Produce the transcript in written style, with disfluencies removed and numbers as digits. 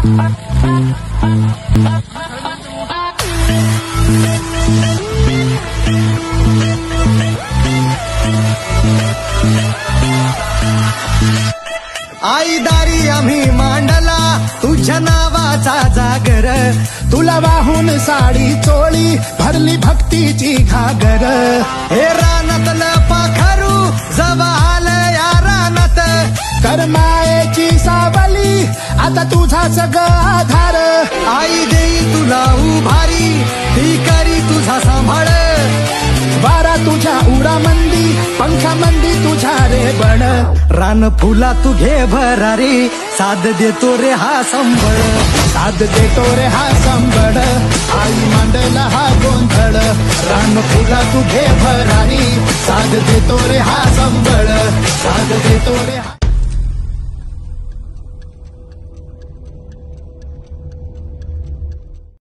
आई दारी आम्ही मांडला तुझ्या नावाचा जागर, तुला वाहून साडी चोळी भरली भक्तीची घागर. हे रानातलं पाखरू जवा आलं या रानात, करमायेची सावली आता तुझाच ग आधार. आई देई तुला उभारी ती करी तुझा सांभाळ, वारा तुझ्या उडामंदी पंखामंदी तुझ्या रे बण. रान फुला तू घे भरारी साथ देतो रे हा संबळ, साथ देतो रे हा संबळ. आई मांडला हा गोंधळ, रान फुला तू घे भरारी साथ देतो रे हा संबळ, साथ देतो रे हा